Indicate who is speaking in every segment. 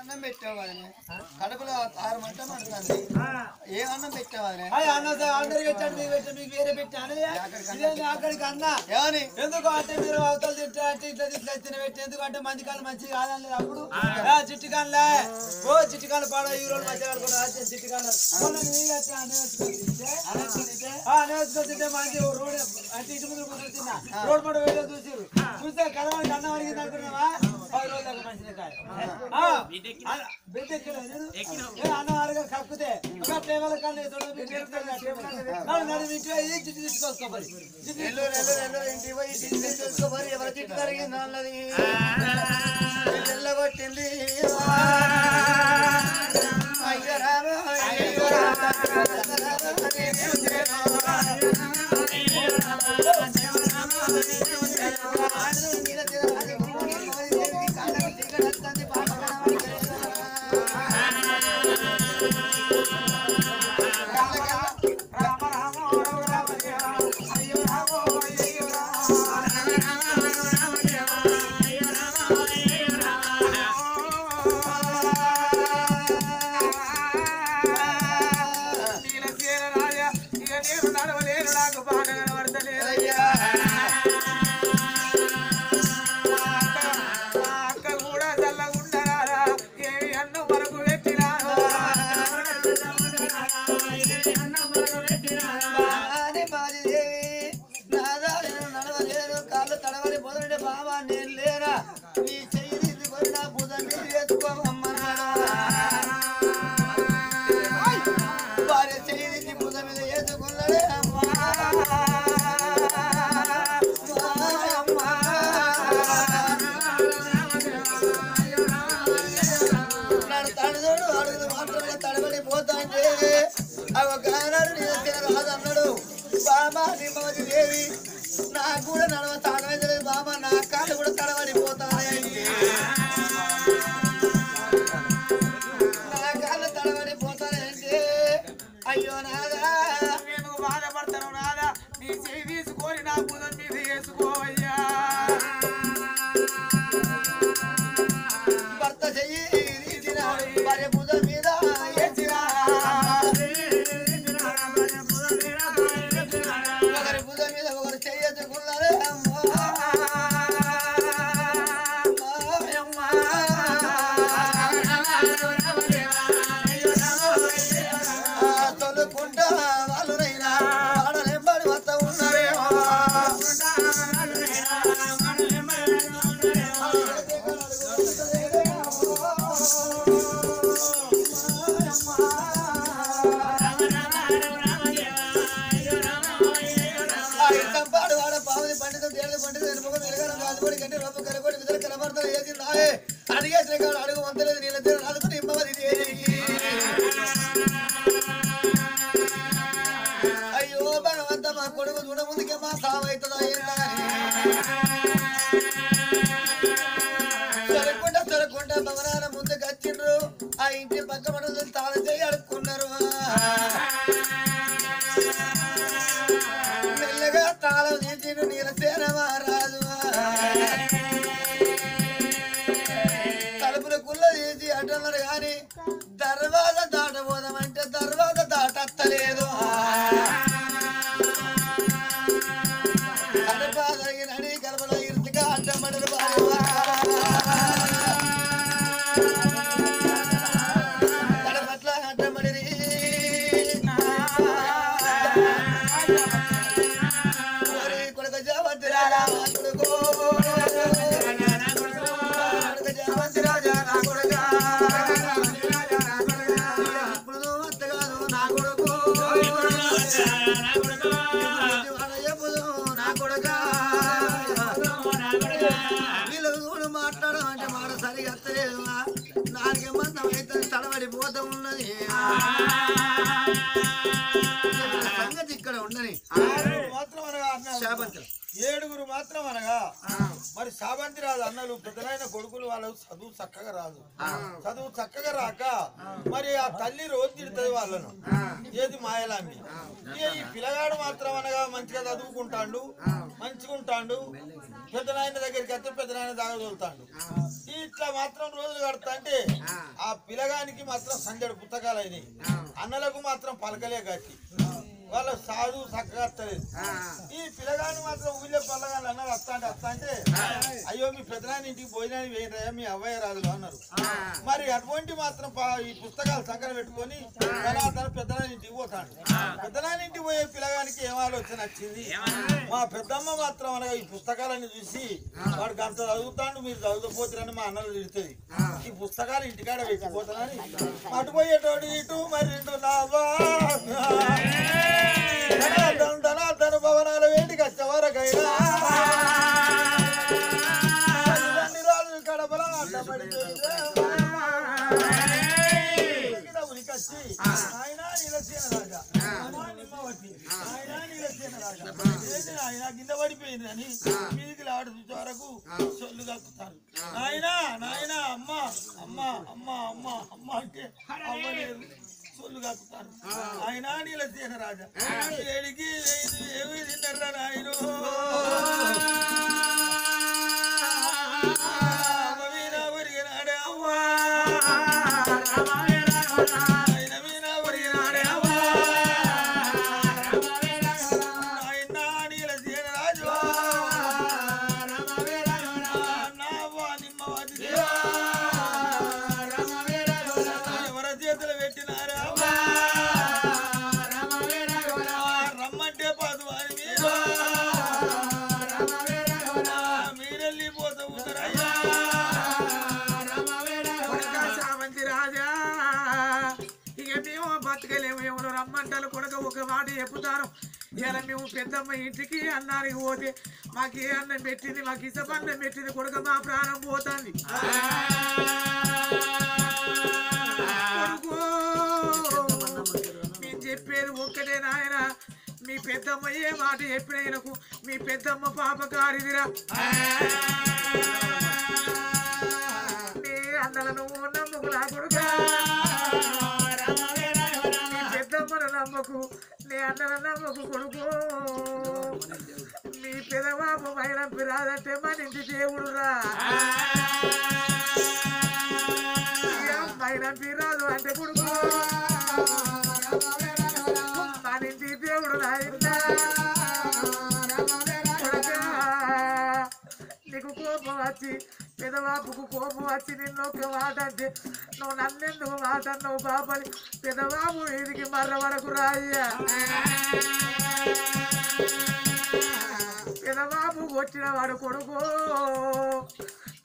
Speaker 1: అన్నం పెట్టావు కడుపులో 6 మంట పడుతుంది. ఏ అన్నం పెట్టావు
Speaker 2: అందరికి మీకు వేరే పెట్టాను అక్కడికి అన్నా ఎందుకు అంటే మీరు అవతల తింటే ఇట్లా తీసుకొచ్చిన పెట్టి ఎందుకంటే మంచి కాళ్ళు మంచి కాదని అప్పుడు చిట్టికాన్లే ఓ చిట్టికాన్లు పాడ ఈ రోజు మంచిగా చిట్టికాన్లు అనేసుకొచ్చింటే మంచి రోడ్ అంటే ఇటు ముందు కూర్చున్నా రోడ్ పడ వేరే చూసారు చూస్తే కలవానికి అన్నం అడిగింది అనుకున్నావా 10 రోజులకు మంచిది కాదు అన్నం అడగ కక్కుతే టేబుల్ కానీ తీసుకోవాలి
Speaker 1: ఎవరి చిట్టు జరిగింది అన్నది వెళ్ళగొట్టింది అయ్యో రామ నాకు కూడా నడవ తాగలేదు బాబా నా కాళ్ళు కూడా తడబడిపోతాయి నా కాళ్ళు తడబడిపోతాయంటే అయ్యో నాదా
Speaker 2: నేను బాధపడతాను నాదా నీ చేయి తీసుకొని నా బుధం మీద వేసుకోవయ్యా
Speaker 1: భర్త చెయ్యి భార్య బుధం మీద వేసినా ఒకరి బుధం మీద ఒకరు చెయ్యకున్నారే తొలుకుంటా వాళ్ళనైనా వాడలెంబడి వస్తా ఉన్నారేమో పాడు వాడ పావుని పండితం తేలి పండితం ఎనుపక వెలగరం రాజుపడి కంటే రొప్ప కరగొడి విధులు కనబడతారు ఏది నాయే అడిగేసిన కాడు అడుగు వంతలేదు నీళ్ళ తీరు రాదుకుని ఇమ్మవది అయ్యో భగవంత మా కొడుకు చూడ ముందుకే మా సావైతుందా సరుకుంటా భవనాల ముందుకు వచ్చిండ్రు ఆ ఇంటి పక్క మనసు తాళం చేయి అడుక్కున్నారు మెల్లగా తాళం తీసిండు నీలసేన మహారాజు తలుపుల కుల్ల తీసి అటున్నారు గాని దర్వాజ దాటబోదామంటే దర్వాజ దాటత్తలేదు అడపాదగినడి కలపల ఇరుతిగా అడ్డమడరు కడపట్ల అడ్డమడిరి కొడుకు జావంతి రాజా కొడుకు జావంతి రాజా నా కొడుక ఇప్పుడు అత్తగారు నా కొడుకు నా కొడుక వీళ్ళు మాట్లాడమంటే మాట సరిగా వస్తలేదు నాకేమందం అయితే తడబడిపోతూ ఉన్నది సంగతి ఇక్కడ ఉండని
Speaker 2: మాత్రం అనగా
Speaker 1: శాపంతులు
Speaker 2: 7 మాత్రం అనగా
Speaker 3: మరి సాబంతి రాదు అన్నలు పెద్దలైన కొడుకులు వాళ్ళు చదువు చక్కగా రాదు. చదువు చక్కగా రాక మరి ఆ తల్లి రోజు తిడుతుంది వాళ్ళను, ఏది మాయలాంటి. ఈ పిల్లగాడు మాత్రం అనగా మంచిగా చదువుకుంటాడు, మంచిగా ఉంటాడు. పెద్దనాయన దగ్గరికి వస్తే పెద్దనాయన దాకా తోలుతాడు. ఇట్లా మాత్రం రోజులు కడతా అంటే ఆ పిల్లగానికి మాత్రం సంజడు పుస్తకాలు అయినాయి, అన్నలకు మాత్రం పలకలే కట్టి వాళ్ళ సాధు చక్కగా వస్తలేదు. ఈ పిల్లగాని మాత్రం ఊళ్ళో పల్లగాని అన్నారు వస్తా అంటే అయ్యో మీ పెద్దనాయన ఇంటికి భోజనాన్ని వేయరా మీ అవ్వయ్య రాదులు అన్నారు. మరి అటువంటి మాత్రం ఈ పుస్తకాలు చక్కర పెట్టుకొని తన పెద్దనాయన ఇంటికి పోతాడు. పెద్దనాయన ఇంటికి పోయే పిల్లగానికి ఏం ఆలోచన వచ్చింది, మా పెద్దమ్మ మాత్రం అనగా ఈ పుస్తకాలన్నీ చూసి వాడికి అంత చదువుతాడు, మీరు చదువుపోతారని మా అన్నలు తిడుతుంది, ఈ పుస్తకాలు ఇంటికాడ పెట్టిపోతానని అటు పోయేటోడు ఇటు మరి ధనాధన భవనాల వేటికి వచ్చేవారకైనా రాజు కడపల ఉరికొచ్చి ఆయన నిలసేన రాజా నిమ్మవతి ఆయన నిలసేన రాజా ఆయన కింద పడిపోయింది అని మీదికి లాడు వరకు సొల్లు కక్కుతారు. నాయన నాయన అమ్మ అమ్మ అమ్మ అమ్మ అమ్మ అంటే అమ్మ లేదు, సొల్లు కక్కుతారు. ఆయన నిలసేన రాజా ఏడికి ఏమి తిన్నారా నాయన
Speaker 4: రమ్మంటారు కొడుక ఒక మాట చెప్పుతాను. ఇలా మేము పెద్దమ్మ ఇంటికి అన్నానికి పోతే మాకు ఏ అన్నం పెట్టింది, మాకు ఇసపన్నం పెట్టింది కొడుక, మా ప్రాణం పోతుంది కొడుకు. మేము చెప్పేది ఒక్కటే నాయన, మీ పెద్దమ్మ ఏ మాట చెప్పిన ఈయనకు మీ పెద్దమ్మ పాపకారిదిరా. నీ అన్నలను నమ్ముకులా కొడుక, నమ్మకు నీ అన్నల నమ్మకు కొడుకు. మీ పెదబాబు మైనం పిరాదంటే మన ఇంటి దేవుడు రా. మైనం పిరాదు అంటే కొడుకు మన ఇంటి దేవుడు రాయిందా. నీకు కోపం వచ్చి పెదబాబుకు కోపం వచ్చి నిన్ను ఒక మాట అంటే నువ్వు నన్నెందుకు మాట అన్నావు బాబని పెదబాబు వీధికి మర్ర వరకు రాయ్యా. పెదబాబు వచ్చిన వాడు కొడుకు,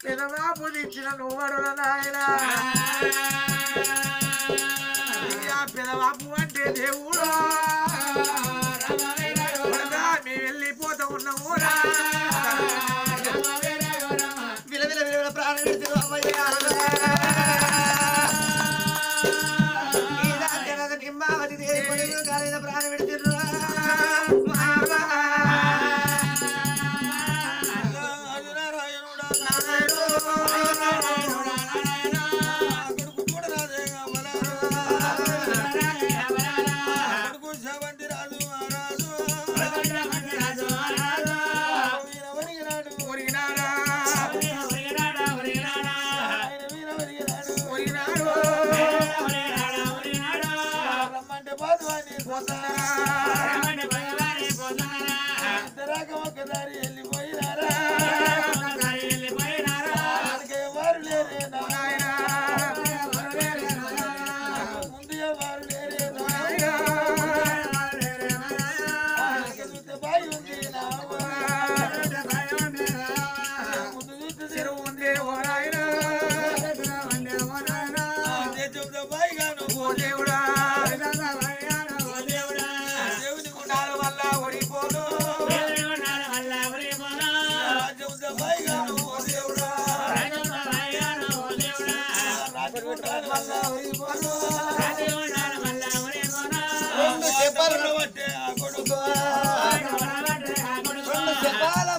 Speaker 4: పెదబాబు తెచ్చిన నువ్వు వడుల నాయన. పెదబాబు అంటే దేవుడు మేము వెళ్ళిపోతా ఉన్నాము రా.
Speaker 1: ప్రాణం పెడుతురు అమ్మయ్య నిమ్మావతి దేవి కాలేద ప్రాణం పెడుతురు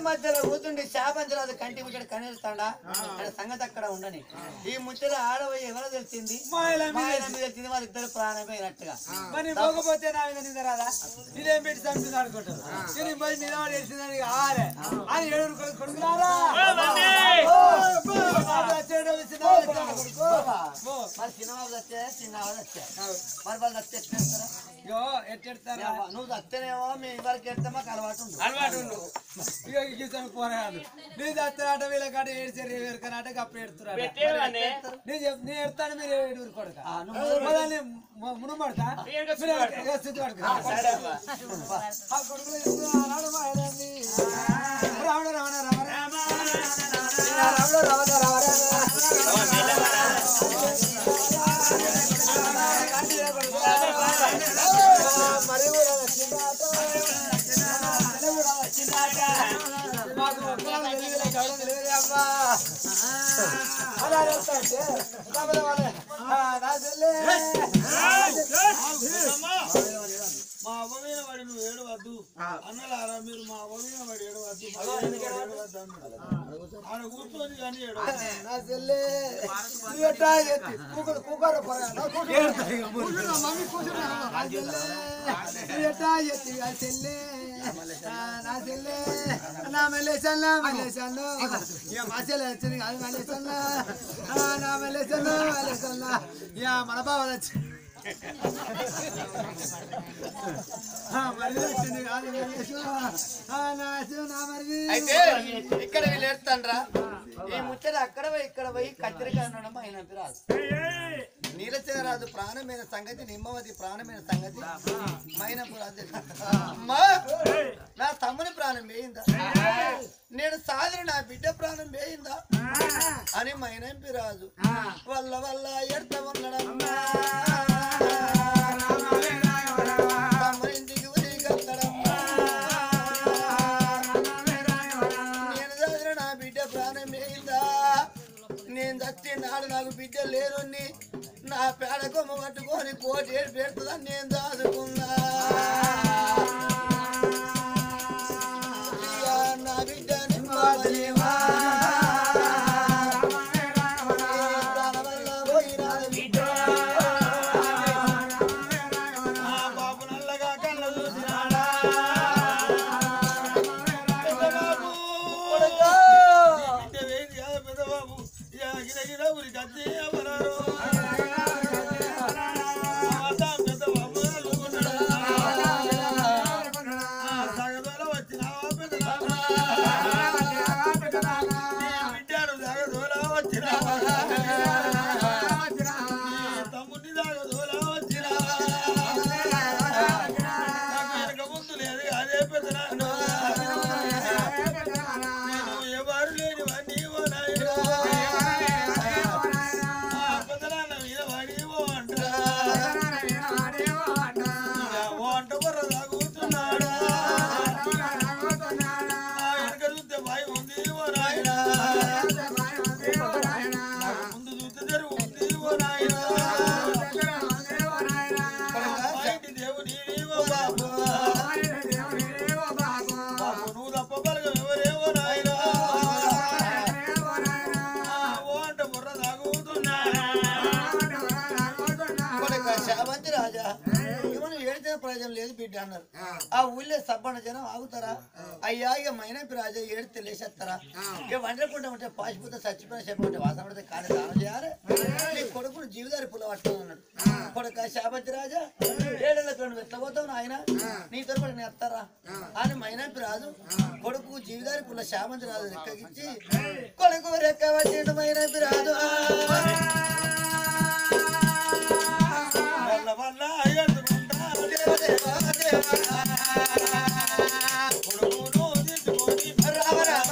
Speaker 1: మధ్యలో కూర్చుండి చేప శాపంచరాజు కంటి ముచ్చట కనేస్తాడా అనే సంగతి అక్కడ ఉండని ఈ ముచ్చట ఆడబోయి ఎవరో తెలిసింది తెలిసింది వాళ్ళిద్దరు ప్రాణమైనట్టుగా
Speaker 2: మరి పోకపోతే నా మీద నింద రాదా ఇదేం పెట్టి చంపింది అనుకుంటారు నేను పోయి నిలబడి తెలిసిందని ఆరే అని 7 కొడుకులారా
Speaker 1: మరి చిన్నబాబు వచ్చే చిన్నబాబు వచ్చా మరి వాళ్ళు వచ్చి ఎట్లేస్తారా
Speaker 2: ఎట్టెడతారా
Speaker 1: నువ్వు వస్తేనేమో మేము ఇవరికి ఎడతా మాకు అలవాటు
Speaker 2: ఉండు ఇక గీసాను పోరాదు నీ దత్తరాట వీళ్ళ కాట ఏడ్చారు ఎవరికనాట అప్పుడు ఎడుతున్నారు నేను ఎడతాను మీరు 7 కొడుక మునబడతా రావణ రావణ రామ రామ మరి మాకు అమ్మా
Speaker 3: మా అవ్వ మీద పడి నువ్వు ఏడవద్దు అన్నలారా మీరు మా అవ్వ మీద పడి ఏడవద్దు ఆయన కూర్చొని కానీ
Speaker 2: మన బావ వచ్చి
Speaker 1: అయితే ఇక్కడ వీళ్ళు ఎడతాండ్రా ఈ ముచ్చట అక్కడ పోయి ఇక్కడ పోయి కత్తిరికాయ అనడం ఆయన రాదు నీలచరాజు ప్రాణమైన సంగతి నిమ్మవతి ప్రాణమైన సంగతి మైనపురాజు అమ్మా నా తమ్ముని ప్రాణం వేయిందా నేను సాధన నా బిడ్డ ప్రాణం వేయిందా అని మైనంపి రాజు వల్ల వల్ల ఎడత ఉండడమ్మా తమ్మునింటికి ఉరిగత్తడమ్మా నేను సాధన నా బిడ్డ ప్రాణం వేయిందా నేను చచ్చి నాడు నాకు బిడ్డ లేరు నా పేడ కొమ్మ పట్టుకొని కోటి ఏడు పెడుతుందని నేను దాచుకున్నా నా బిడ్డ నిమ్మవలేవా
Speaker 3: బాబు నల్లగా కళ్ళ చూసినాడా బిడ్డ వేది కాదు పెద్ద బాబు గిరగిర ఊరికి వచ్చి ఎవరారు పెద్ద బాబు సగదోల వచ్చినావా పెద్ద బిడ్డాడు సగదోల వచ్చినావా తమ్ముడిని సగదోల వచ్చినావా నాకు వెనక ముందు లేదు అదే పెద్ద ఎవరు లేనివన్నీ ఓ నాయనా పెద్దనాన్న మీద వాడి ఓ అంటారా ఓ అంట బుర్ర తాగుతున్నాడా వెనక చూస్తే బాయి ఉంది ఓ నాయనా ముందు చూస్తే తెరువు ఉంది ఓ నాయనా బయటి దేవుని ఓ బాబు బాబు నువ్వు తప్ప బలగం ఎవరేవో నాయనా ఓ అంట బుర్ర తాగుతున్నాడా
Speaker 1: శాబంతి రాజా ఏమన్నా ఏడితే ప్రయోజనం లేదు బిడ్డ అన్నారు ఆ ఊళ్ళో సబ్బన్న జనం ఆగుతారా అయ్యా ఇక మైనపి రాజా ఏడితే లేచేస్తారా ఇక వండకుండా ఉంటే పాసిపోతే చచ్చిపోయిన చెప్పంటే వాసన పడితే కానీ దానం చేయాలి నీ కొడుకును జీవితారి పుల్ల పట్టుకున్నాడు కొడుక శాబంతి రాజా 7 ఏళ్ళ ఎత్తపోతావు ఆయన నీతో కూడా నేను ఎత్తారా అని మైనపి రాజు కొడుకు జీవితారి పుల్ల శాబంతి రాజు రెక్కగిచ్చి కొడుకు రెక్క పట్టిండు మైనపి రాజు
Speaker 3: వల్ల వల్ల ఎడుతుంటా కొడుకును తిట్టుకొని
Speaker 1: రామ రామ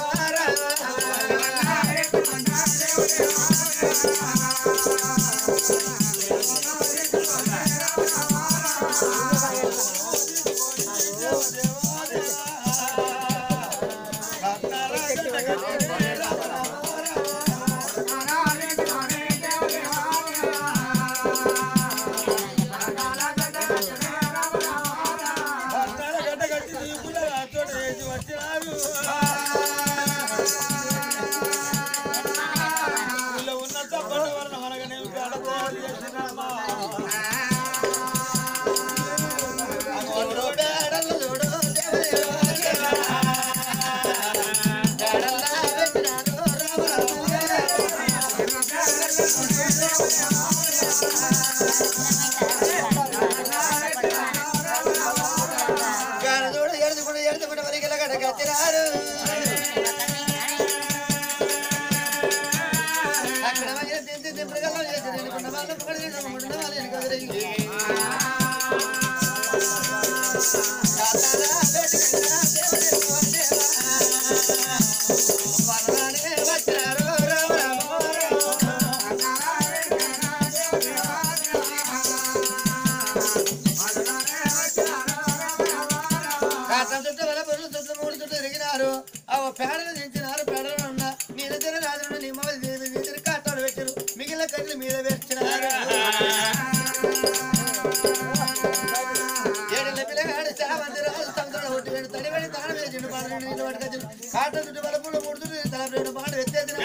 Speaker 3: గడ్డ కట్టి తీసుకున్న చోట వేసి వచ్చినారు తల్లి చేసినమ్మా.
Speaker 1: ఎడుచుకుంటే వరిగల గడగచ్చినారు అక్కడ దింపుడుగల్లో చేసి నిలుకున్న వాళ్ళు పడిన వాళ్ళు వెనుక వచ్చినారు చుట్టూ వల్ల పొరులు చుట్టూ 3 చుట్టూ తిరిగినారు ఆ పేడలు దించినారు పేడలు ఉన్న మీద తిన రాజులు నిమ్మ కట్టాలు పెట్టారు మిగిలిన కట్టెలు మీద పెట్టినారు ఏడల పిల్లగాడు చామంది రాజు సంవత్సరాలు ఒట్టి వేడు తడివేడి తాను వేసిండు పాడు నీళ్ళు పట్టుకొచ్చిండు కాట చుట్టూ వల్ల పూలు 3 చుట్టూ తల 2 పాడు ఎత్తేసిన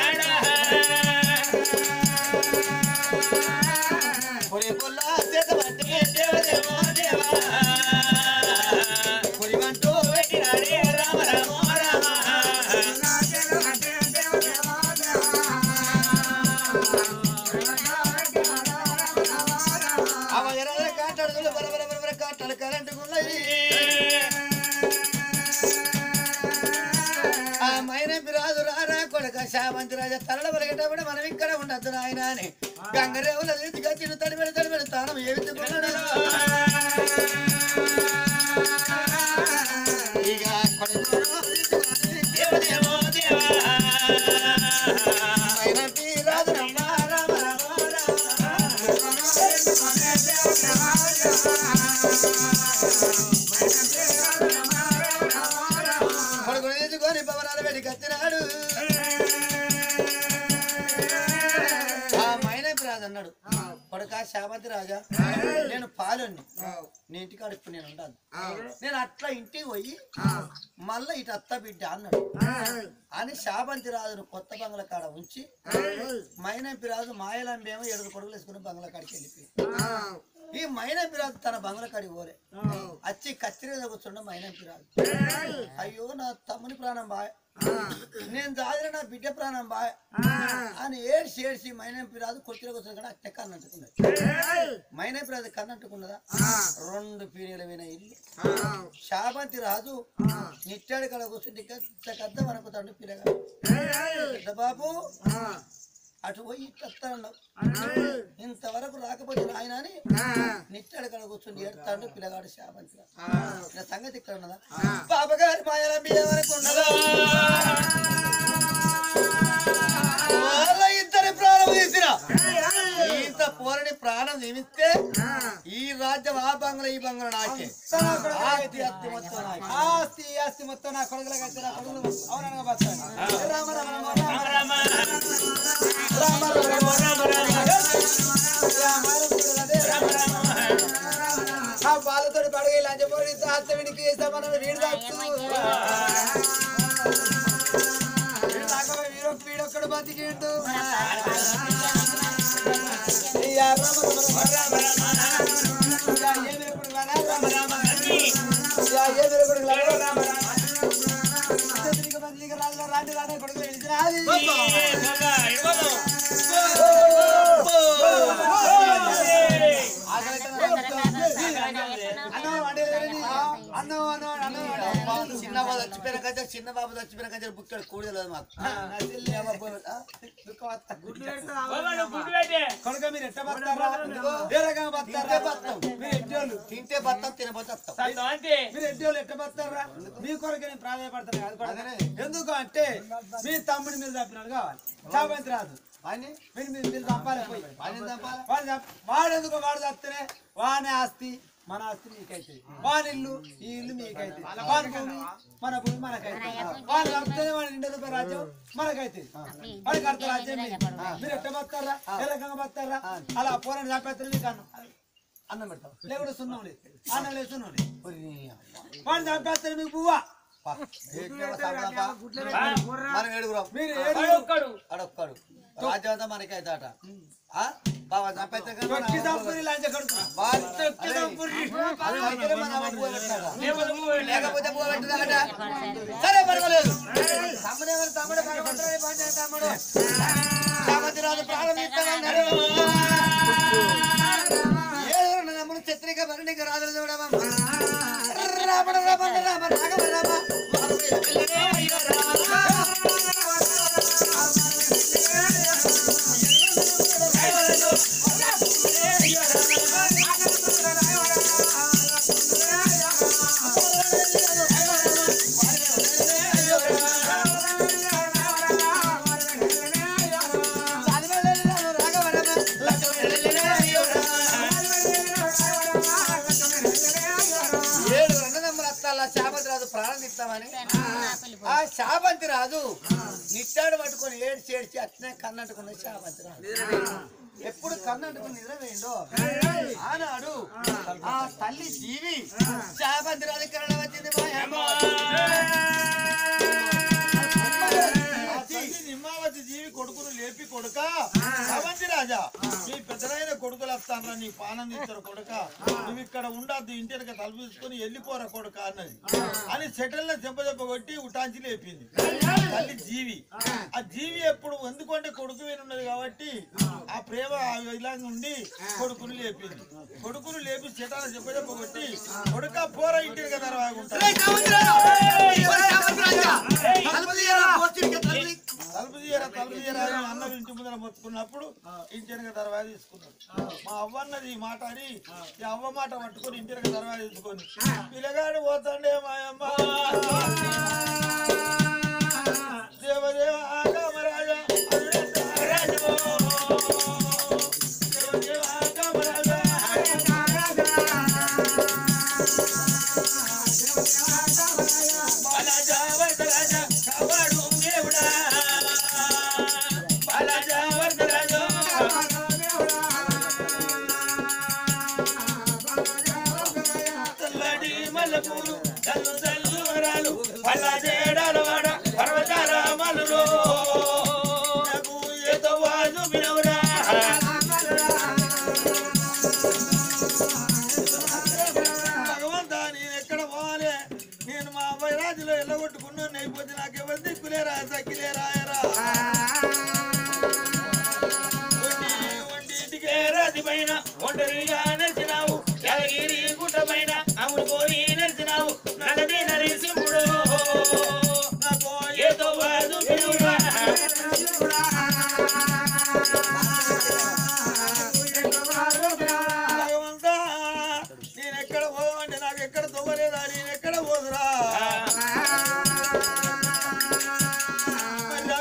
Speaker 1: పొడి పొల్ల చేత పట్టి దేవదేవో దేవా పొడివంటూ పెట్టినాడే రామ రామ రామ అవయరాల కాటాడుతున్న బరబర కాటాలు కరెంటుకున్నాయి ఆ మైనపి రాజు రారా కొడుక శామంతి రాజా తరల బలగేటప్పుడు మనం ఇక్కడ ఉండద్దు నాయన అని గంగరేవుల రీతిగా చిన్న తడిపెడి తానం ఏ విధంగా ఇక కొడుకు దేవదేవో దేవా మైనపి రాజు రామ రామ కొడుకుని తీసుకొని పవనాలు పెట్టి కత్తినాడు ఆ మైనపి రాజు అన్నాడు కొడుక శామంతి రాజా నేను పాలుని నీ ఇంటికి అడుపు నేను ఉంటాను నేను అట్లా ఇంటికి పోయి మళ్ళా ఇటు అత్త బిడ్డ అన్నాడు అని శామంతి రాజును కొత్త బంగ్లా కాడ ఉంచి మైనపి రాజు మాయలంబేమో 7 కొడుకులు వేసుకుని బంగ్లా కాడికి వెళ్ళిపోయి ఈ మైనపి రాజు తన బంగ్లా కాడికి పోలే వచ్చి కత్తిరేద కూర్చుండ మైనపి రాజు అయ్యో నా తమ్ముని ప్రాణం బాయ్ నేను దాదిన నా బిడ్డ ప్రాణం బాయ్ అని ఏడ్చి మైనపి రాజు కొత్తిలో కూర్చొని కూడా అట్టే కన్నంటుకున్నది మైనపి రాజు కన్నంటుకున్నదా 2 పీరియలు విన ఇల్లు శామంతి రాజు నిట్టాడు కడ కూర్చుంటే కద్ద వనకుతాడు పిల్లగా బాబు అటు పోయి ఇట్లన్నావు ఇంతవరకు రాకపోతే ఆయన అని నిట్టాడు కడ కూర్చొని ఏడుతాడు పిల్లగాడు శామంతి రాజు సంగతి ఇక్కడ ఉన్నదా బాబగారి మాయలంబి ఏమనుకు ఉన్నదా వాళ్ళ ఇద్దరి ప్రాణం తీసిరా ఇంత పోరని ప్రాణం నిమిస్తే ఈ రాజ్యం ఆ బంగ్లా ఈ బంగ్లా నాకే ఆస్తి మొత్తం నా కొడుకులకు వచ్చి నా కొడుకులు అవునగా బతాను రామ రామ రామ రామ ఆ పాలతోటి పడగ లంచపోయి హస్తవినికి వేస్తా మనం వీడొక్కడు బతికిండు రాండి రాండి కొడుకులు చిన్న బాబు చచ్చిపోయిన కంటే చిన్న బాబు చచ్చిపోయిన కంటే బుక్కాడు కూడలేదు మాకు కొడుక మీరు ఎట్ట తింటే బతాం తినబోతాం మీరు ఎడ్డోళ్ళు ఎట్ట బతారా మీ కొరకు నేను ప్రాధాన్యపడతాను ఎందుకు అంటే మీ తమ్ముడి మీద తప్పినాడు కావాలి శామంతి రాజు మీరు చంపాలి పోయి వాడు ఎందుకు వాడు చస్తేనే వాని ఆస్తి మన ఆస్తి మీకైతుంది వాని ఇల్లు ఈ ఇల్లు మీకైతుంది వాని భూమి మన భూమి మనకైతుంది వాళ్ళు చంపితేనే వాడి 2 రూపాయల రాజ్యం మనకైతుంది వాడికి అర్థ రాజ్యం మీరు ఎట్ట బతారా ఎలకంగా బతారా అలా పోరాని చంపేస్తారు మీకు అన్నం పెడతాం లేకుండా సున్నం లేదు అన్నం లేదు సున్నం లేదు వాడిని చంపేస్తారు మీకు పువ్వా మనం 7 మీరు అడొక్కడు రాజ్యం అంతా మనకైతే అట బాబా చంపైతే
Speaker 2: తొక్కి చంపురి లంచ కొడుకు తొక్కి చంపురి
Speaker 1: లేకపోతే సరే పర్వాలేదు తమ్ముడు తమ్ముడు సామంతిరాజు ప్రారంభిస్తానన్నాడు నమ్ముడు చిత్రిక భరణిక రాజులు చూడమా రామ రామ రామ రాఘవ రామ శాపంతిరాజు ప్రారంభిస్తామని ఆ శాపంతిరాజు నిట్టాడు పట్టుకొని ఏడ్చి అట్నే కన్నట్టుకున్న శాపంతిరాజు ఎప్పుడు కన్నట్టుకుని నిద్రవేయండో ఆనాడు ఆ తల్లి జీవి శాపంతిరాజు కరణ వచ్చింది
Speaker 3: నిమ్మావతి జీవి కొడుకును లేపి కొడుక శామంతి రాజా నీ పెద్దలైన కొడుకులు వస్తానరా నీ పానం తీస్తారు కొడుక నువ్వు ఇక్కడ ఉండద్దు ఇంటికి తలుపు తీసుకొని వెళ్ళిపోరా కొడుక అన్నది అని సెటిల్ చెంప కొట్టి ఉటాంచి లేపింది తల్లి జీవి ఆ జీవి ఎప్పుడు ఎందుకంటే కొడుకు వినున్నది కాబట్టి ఆ ప్రేమ ఇలా ఉండి కొడుకును లేపింది కొడుకును లేపి చెటాల చెంప కొట్టి కొడుక పోరా ఇంటికి తర్వాత ఉంటారు తలుపు తీయరా అన్న ఇంటి ముందర మొత్తుకున్నప్పుడు ఇంటినక దర్వాజ తీసుకున్నాడు మా అవ్వన్నది ఈ మాట అని ఈ అవ్వ మాట పట్టుకొని ఇంటినక దర్వాజ తీసుకొని పిల్లగాడు పోతాండే మాయమ్మ దేవదేవ కామరాజా ఒంటరిగా నడిచినావు యాదగిరి గుట్ట పైన అమ్ముడు పోయి నడిచినావు నగది నరసింహుడు ఏదో వాదు భగవంతా నేనెక్కడ పోదామంటే నాకు ఎక్కడ తవ్వలేదా నేనెక్కడ పోదురా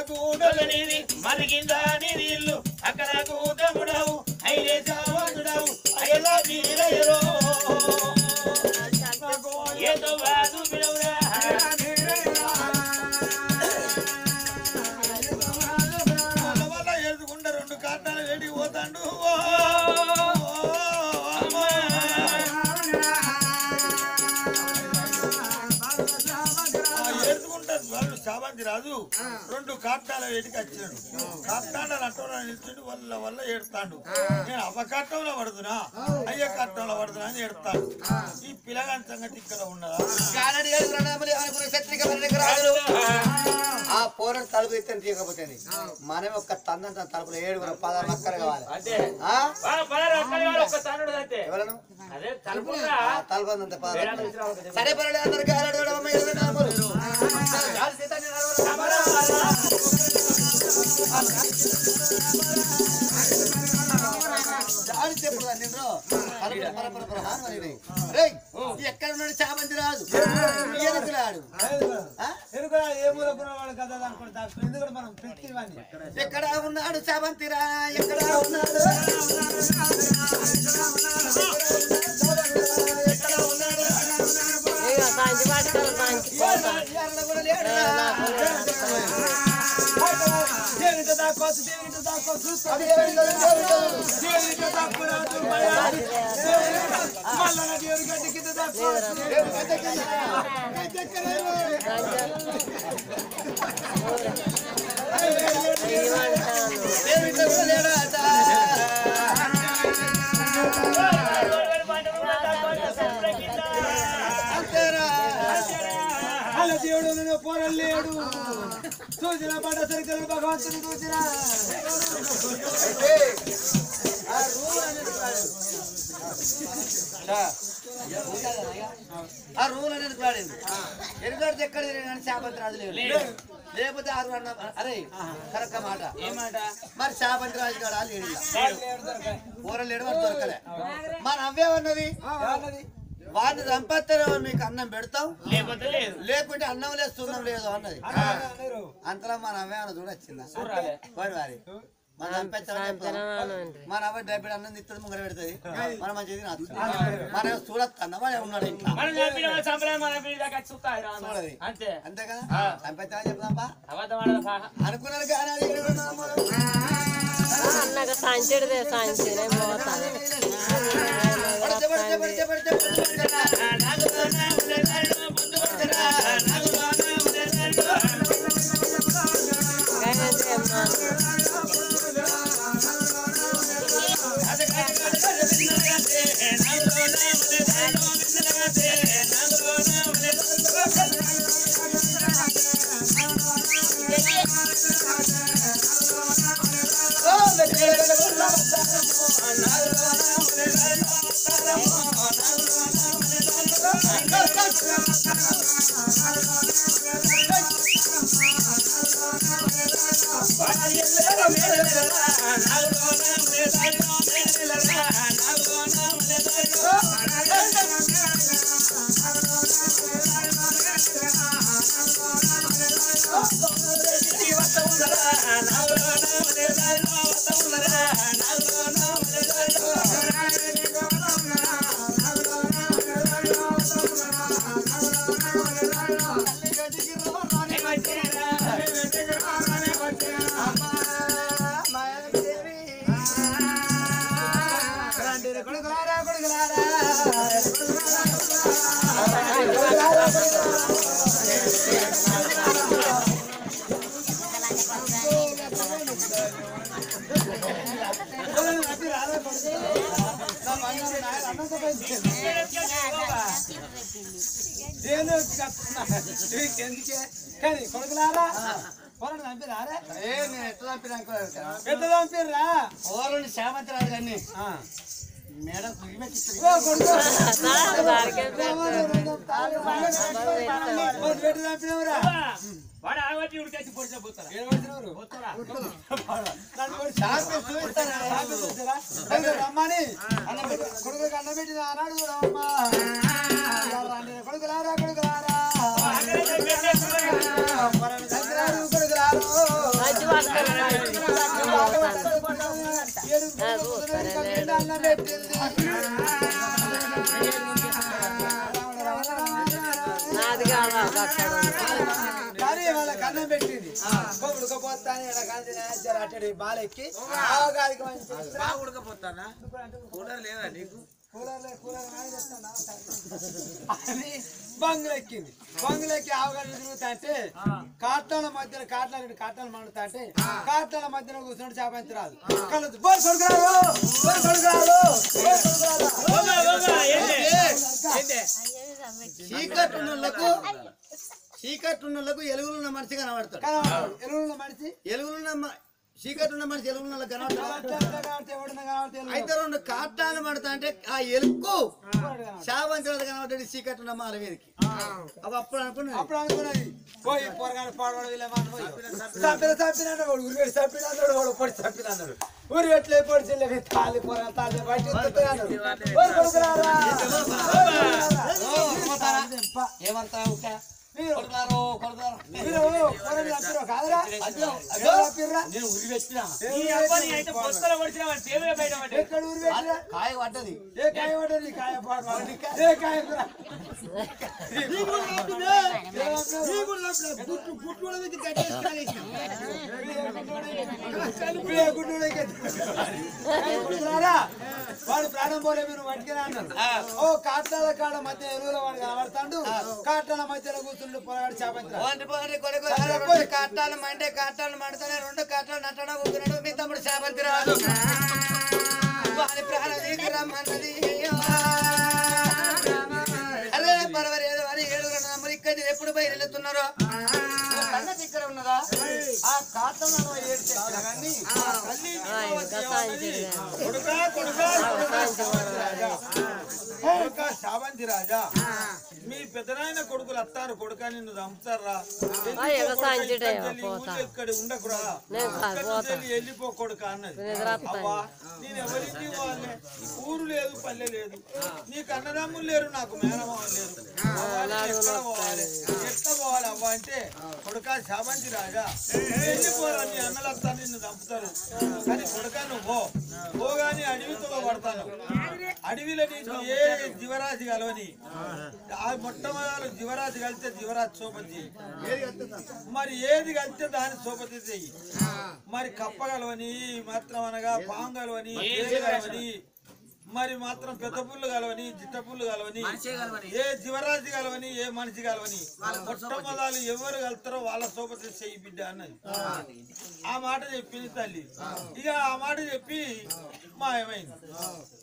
Speaker 3: కూడలనేది మరిగిందా అనేది ఇల్లు అక్కడ కూతముడవు అయిరే చావుడవు అయ్యలా వీరయ్యరో ఏదో వాదు బిడవురా వల్ల ఎదుగుండ రెండు కారణాలు వేడికి పోతాండు శామంతి రాజు రెండు కాట్టాల వేటికి వచ్చినాడు కాట్టాండాలు అట్టంలో నిల్చుండి వల్ల ఏడుతాడు నేను అవ్వ కాట్టంలో పడుతున్నా అయ్య కాట్టంలో పడుతున్నా అని ఏడుతాడు ఈ పిల్లగాని సంగతి ఇక్కడ ఉన్నదా
Speaker 1: ఆ పోరాడు తలుపు ఎత్తే తీయకపోతే మనం ఒక్క తండ్రి తలుపులు 7 16 మక్కలు కావాలి ఎవరను తలుపు అంత సరే పర్వాలేదు అందరికీ ఎక్కడ ఉన్నాడు శామంతి రాజు ఎరుకులాడు
Speaker 2: ఎందుకంటే మనం పిలిచివాడిని
Speaker 1: ఎక్కడ ఉన్నాడు శామంతిరా ఎక్కడ ఉన్నాడు ఇట్లా కూడా లేడాట అంతేరా
Speaker 2: అలా దేవుడు పోరలు లేడు చూసిన పడ్డ సరికలు భగవంతుని చూసిన
Speaker 1: ఆ రూల్ అనేది పాడింది ఎరుగాడితే ఎక్కడ కానీ శాపంతి రాజు లేవు లేకపోతే ఆరు అన్న అరే కరెక్ట్ మాట మరి శాపంతి రాజు కాడా లేడు కూరలు లేడు వాడు దొరకలే మన అవ్వేమన్నది వాడిని చంపేస్తారో మీకు అన్నం పెడతాం లేకుంటే అన్నం లేదు సున్నం లేదు అన్నది అంతలో మన అవ్వేమన్న చూడొచ్చిందా వారి వారి మన మన అవ్వ డబ్బులు అన్నం తిట్టడం ముంగర పెడుతుంది మన మంచిది మన చూడొద్దన్న వాడు ఉన్నాడు అంతే కదా చంపేస్తా చెప్దాంపా అనుకున్నారు కానీ
Speaker 5: సాంచెడిదే సాంచెడే పోతాను
Speaker 2: ఎందుకే కానీ కొడుకులారా పొరను చంపిరారా ఎట్లా చంపిర్రా
Speaker 1: ఓరని శామంతి రాదు కానీ మేడం
Speaker 2: చంపినవురా రమ్మని కొడుకులకు అన్నం పెట్టిన అన్నాడు అమ్మా కొడుకులారా కొడుకులారా అన్నం పెట్టింది కానీ వాళ్ళకి అన్నం పెట్టింది ఉడకపోతాను అట్టడి బాలెక్కి
Speaker 4: ఉడకపోతానా కూలర్ లేదా నీకు
Speaker 2: బంగులెక్కింది బంగులెక్కి ఆవుగాడు తిరుగుతా అంటే కాట్ల మధ్యలో కాట్ల మండుతా అంటే కాట్ల మధ్యలో కూర్చుంటే చేపంతి రాదు కళ్ళు
Speaker 1: చీకట్టున్నలకు ఎలుగులున్న మనిషి కనబడతాడు
Speaker 2: ఎలుగున్న మనిషి
Speaker 1: చీకట్టున్న మనిషి ఎలుగున్నలకు కనబడతాడు అయితే రెండు కాట్టాలు పడతా అంటే ఆ ఎలుక్కు శావంతి కనబడ్డాడు చీకట్టున్న మాల వీరికి అవి అప్పుడు
Speaker 2: అనుకున్నది పోయి పొరగాడు పాడవాడు చంపినాడు ఉరివేడి చంపినాడు వాడు పొడి చంపినాడు ఊరి ఎట్లే పొడి చెల్లి తాలి పొర తాలి
Speaker 1: ఏమంటావు కాయ పడ్డది
Speaker 2: ఏ కాయ పడ్డది కాయ ఏ కాయ వాడు ప్రాణం పోలే మీరు పట్టుకుని అన్నారు ఓ కాట్ల కాడ మధ్య ఎరువుల వాడు కనబడతాడు కాట్ల మధ్యలో కూర్చుండు పొలగాడు చేపంతి
Speaker 1: కాటాలు మంటే కాటాలు మండుతానే 2 కాటాలు నట్టడా కూతున్నాడు మీ తమ్ముడు చేపంతి రాదు వాని ప్రాణం నీకు రమ్మన్నది అరే పర్వాలేదు అని 7 నమ్మరు ఇక్కడ ఎప్పుడు బయలుతున్నారో ఇక్కడ ఉన్నదా ఆ కాటలో
Speaker 3: శావంతి రాజా మీ పెద్దనాయన కొడుకులు అత్తారు కొడుక నిన్ను చంపుతారా ఇక్కడ ఉండకురా వెళ్ళిపో కొడుక అన్నది అవ్వా నేను ఎవరింటి వాళ్ళే ఊరు లేదు పల్లె లేదు నీకు అన్నదమ్ములు లేరు నాకు మేనమామ లేరు ఎట్లా పోవాలి అవ్వ అంటే కొడుక శావంతి రాజా వెళ్ళిపోరా నీ అన్నలు వస్తా నిన్ను చంపుతారు కానీ కొడుక నువ్వు పోగాని అడవితో పడతాను అడవిలో నీకు ఏ జీవరాశి కలవని ఆ మొట్టమొదటి జీవరాశి కలిస్తే జీవరాశి సోపతి మరి ఏది కలిస్తే దాని సోపతి చెయ్యి మరి కప్ప కలవని మాత్రం అనగా పాము కలవని కలవని మరి మాత్రం పెద్ద పుల్లు కలవని జిట్ట పుల్లు కలవని ఏ జీవరాశి కలవని ఏ మనిషి కలవని మొట్టమొదలు ఎవరు కలుతారో వాళ్ళ సోపతి చెయ్యి బిడ్డ అన్నది ఆ మాట చెప్పింది తల్లి ఇక ఆ మాట చెప్పి మాయమైంది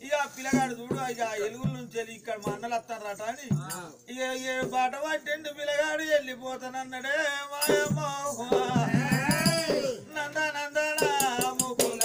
Speaker 3: ఇక పిల్లగాడు చూడు ఇక ఎలుగుల నుంచి వెళ్ళి ఇక్కడ మా అన్నలు వస్తారట అని ఇక బాట పట్టండి పిల్లగాడు వెళ్ళిపోతానన్నాడే మాయమ్మ నంద నందన ముకుంద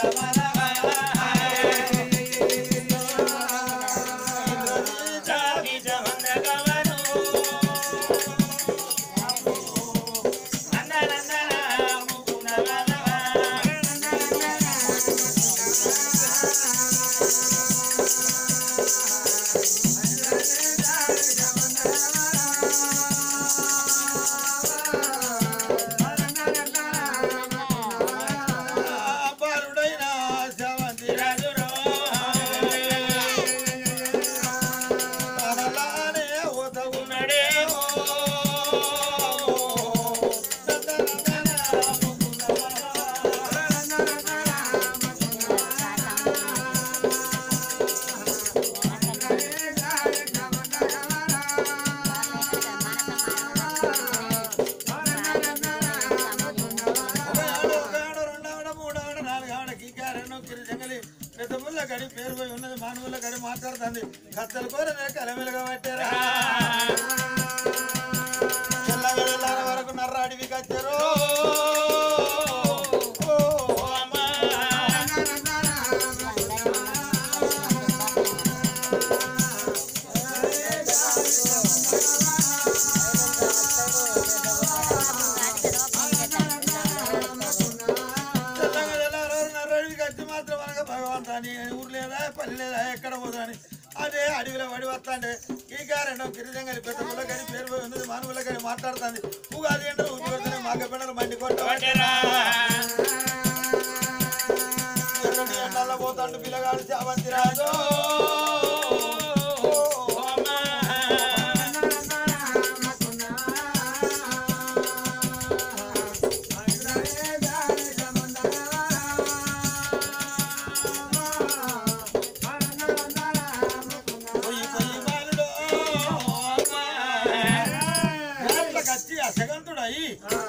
Speaker 3: పేరు పోయి ఉన్నది మానవుల గడి మాట్లాడుతుంది కత్తల కూర కలమెలుగా పట్టారా వరకు నర్ర అడవికి వచ్చారు ఊరు లేదా పని లేదా ఎక్కడ పోతాని అదే అడవిలో పడి వస్తాండే ఈ గారెండో గిరిజంగలి పెద్ద పుల్ల కానీ పేరు పోయి ఉన్నది మానవుల కానీ మాట్లాడుతుంది ఉగాది ఎండ ఊపి పెడుతున్నాయి మాక బిడ్డలు మండి కొట్టబట్టేరా ఎండల్లో పోతాడు పిల్లగాడు శావంతి రాజు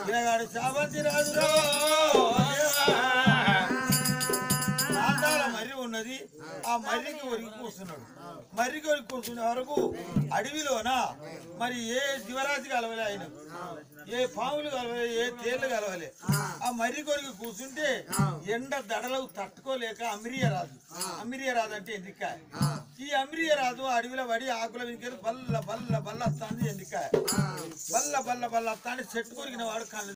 Speaker 3: పిల్లగాడు శావంతి రాజురో నాందాల మర్రి ఉన్నది ఆ మర్రికి ఒరికి కూర్చున్నాడు మర్రికి ఒరికి కూర్చునే వరకు అడవిలోన మరి ఏ జీవరాశి కలవలే ఆయన ఏ పాములు కలవలే ఏ తేళ్లు కలవలే ఆ మర్రి కొరికి కూర్చుంటే ఎండ దడలకు తట్టుకోలేక అమిరియరాజు అంటే ఎండికాయ ఈ అమిరియరాజు అడవిలో పడి ఆకుల వెనుక బల్ల బల్ల బల్ల వస్తాంది ఎండికాయ బల్ల బల్ల బల్ల వస్తాంది చెట్టు కొరికిన వాడు కళ్ళు